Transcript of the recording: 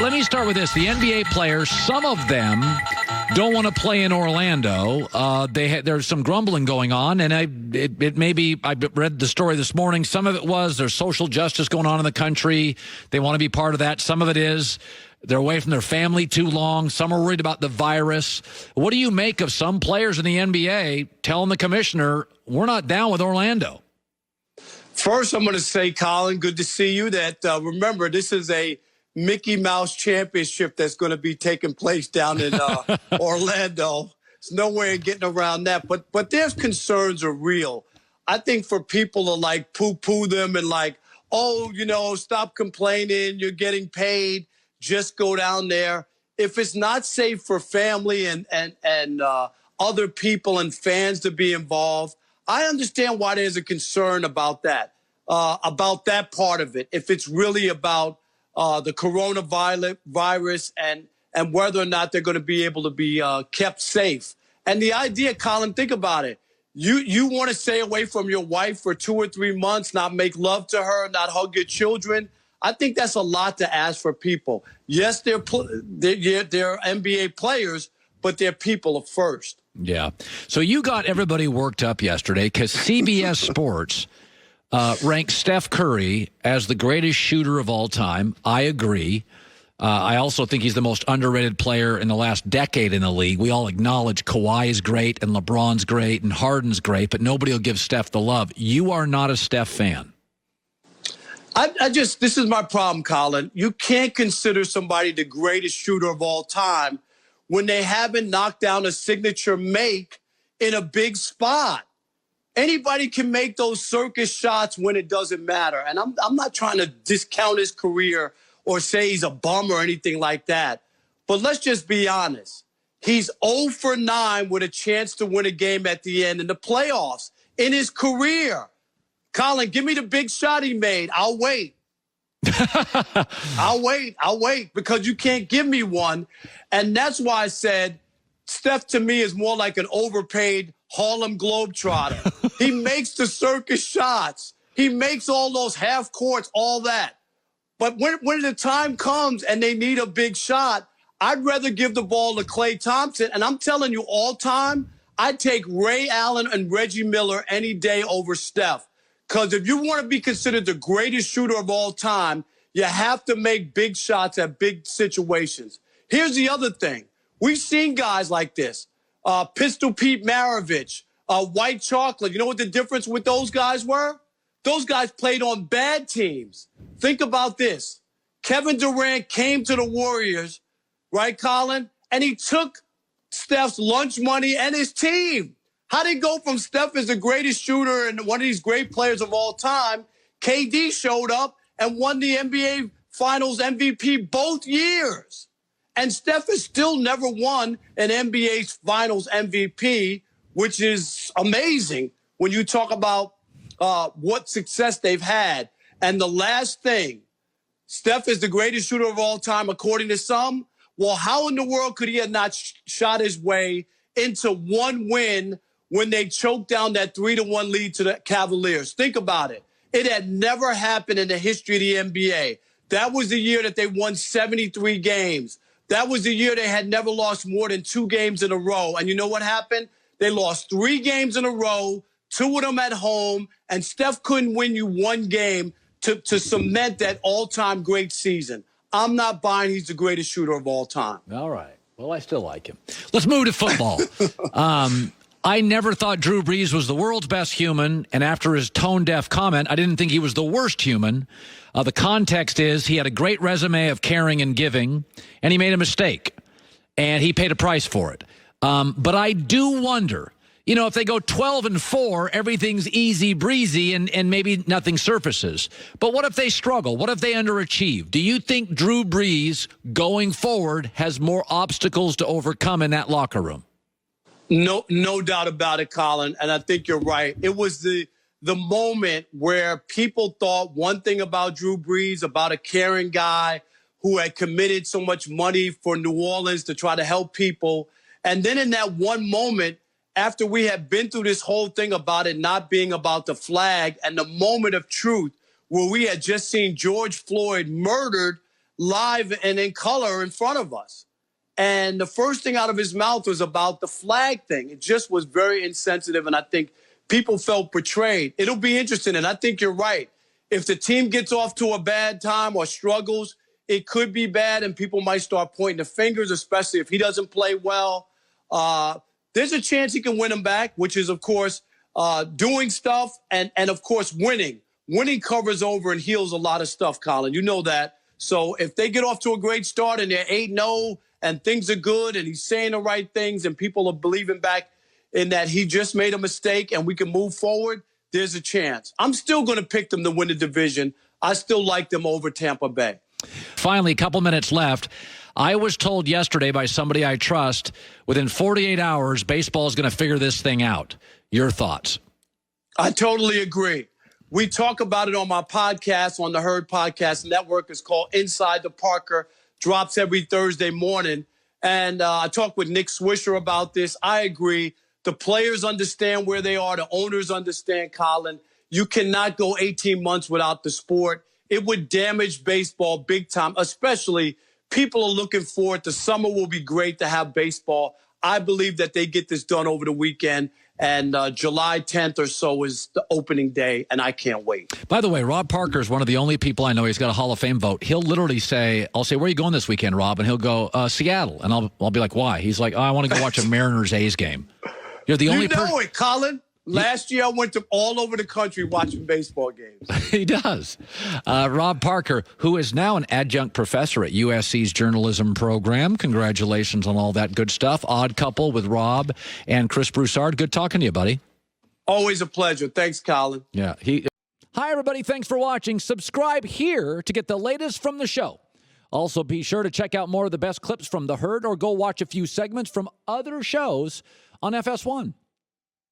let me start with this. The NBA players, some of them don't want to play in Orlando. There's some grumbling going on, and it may be, I read the story this morning. Some of it was there's social justice going on in the country. They want to be part of that. Some of it is they're away from their family too long. Some are worried about the virus. What do you make of some players in the NBA telling the commissioner, we're not down with Orlando? First, I'm going to say, Colin, good to see you. That remember, this is a Mickey Mouse championship that's going to be taking place down in Orlando. There's no way of getting around that. But their concerns are real. I think for people to like poo-poo them and like, oh, stop complaining. You're getting paid. Just go down there. If it's not safe for family and other people and fans to be involved, I understand why there's a concern about that part of it. If it's really about the coronavirus and whether or not they're going to be able to be kept safe. And the idea, Colin, think about it. You want to stay away from your wife for 2 or 3 months, not make love to her, not hug your children. I think that's a lot to ask for people. Yes, they're NBA players, but they're people first. Yeah. So you got everybody worked up yesterday because CBS Sports ranked Steph Curry as the greatest shooter of all time. I agree. I also think he's the most underrated player in the last decade in the league. We all acknowledge Kawhi is great and LeBron's great and Harden's great, but nobody will give Steph the love. You are not a Steph fan. This is my problem, Colin. You can't consider somebody the greatest shooter of all time when they haven't knocked down a signature make in a big spot. Anybody can make those circus shots when it doesn't matter. And I'm not trying to discount his career or say he's a bum or anything like that. But let's just be honest. He's 0 for 9 with a chance to win a game at the end in the playoffs in his career. Colin, give me the big shot he made. I'll wait. I'll wait because you can't give me one. And that's why I said Steph to me is more like an overpaid Harlem Globetrotter. He makes the circus shots. He makes all those half courts, all that. But when the time comes and they need a big shot, I'd rather give the ball to Klay Thompson. And I'm telling you all time, I'd take Ray Allen and Reggie Miller any day over Steph. Because if you want to be considered the greatest shooter of all time, you have to make big shots at big situations. Here's the other thing. We've seen guys like this. Pistol Pete Maravich, White Chocolate. You know what the difference with those guys were? Those guys played on bad teams. Think about this. Kevin Durant came to the Warriors, right, Colin? And he took Steph's lunch money and his team. How did he go from Steph as the greatest shooter and one of these great players of all time? KD showed up and won the NBA Finals MVP both years. And Steph has still never won an NBA Finals MVP, which is amazing when you talk about what success they've had. And the last thing, Steph is the greatest shooter of all time, according to some. Well, how in the world could he have not shot his way into one win when they choked down that 3-1 lead to the Cavaliers? Think about it. It had never happened in the history of the NBA. That was the year that they won 73 games. That was the year they had never lost more than 2 games in a row. And you know what happened? They lost 3 games in a row, 2 of them at home, and Steph couldn't win you 1 game to cement that all-time great season. I'm not buying he's the greatest shooter of all time. All right. Well, I still like him. Let's move to football. I never thought Drew Brees was the world's best human, and after his tone-deaf comment, I didn't think he was the worst human. The context is he had a great resume of caring and giving, and he made a mistake, and he paid a price for it. But I do wonder, if they go 12-4, everything's easy breezy, and maybe nothing surfaces. But what if they struggle? What if they underachieve? Do you think Drew Brees, going forward, has more obstacles to overcome in that locker room? No doubt about it, Colin. And I think you're right. It was the moment where people thought one thing about Drew Brees, about a caring guy who had committed so much money for New Orleans to try to help people. And then in that one moment, after we had been through this whole thing about it not being about the flag and the moment of truth where we had just seen George Floyd murdered live and in color in front of us. And the first thing out of his mouth was about the flag thing. It just was very insensitive, and I think people felt betrayed. It'll be interesting, and I think you're right. If the team gets off to a bad time or struggles, it could be bad, and people might start pointing the fingers, especially if he doesn't play well. There's a chance he can win them back, which is, of course, doing stuff and, of course, winning. Winning covers over and heals a lot of stuff, Colin. You know that. So if they get off to a great start and they're 8-0 and things are good and he's saying the right things and people are believing back in that he just made a mistake and we can move forward, there's a chance. I'm still going to pick them to win the division. I still like them over Tampa Bay. Finally, a couple minutes left. I was told yesterday by somebody I trust, within 48 hours, baseball is going to figure this thing out. Your thoughts? I totally agree. We talk about it on my podcast, on the Herd Podcast Network. It's called Inside the Parker. Drops every Thursday morning. And I talked with Nick Swisher about this. I agree. The players understand where they are. The owners understand, Colin. You cannot go 18 months without the sport. It would damage baseball big time, especially people are looking forward. The summer will be great to have baseball. I believe that they get this done over the weekend. And July 10th or so is the opening day, and I can't wait. By the way, Rob Parker is one of the only people I know. He's got a Hall of Fame vote. He'll literally say, I'll say, where are you going this weekend, Rob? And he'll go, Seattle. And I'll be like, why? He's like, I want to go watch a Mariners-A's game. You're the only person. You know it, Colin. Last year, I went to all over the country watching baseball games. He does. Rob Parker, who is now an adjunct professor at USC's journalism program. Congratulations on all that good stuff. Odd Couple with Rob and Chris Broussard. Good talking to you, buddy. Always a pleasure. Thanks, Colin. Yeah. Hi, everybody. Thanks for watching. Subscribe here to get the latest from the show. Also, be sure to check out more of the best clips from The Herd or go watch a few segments from other shows on FS1.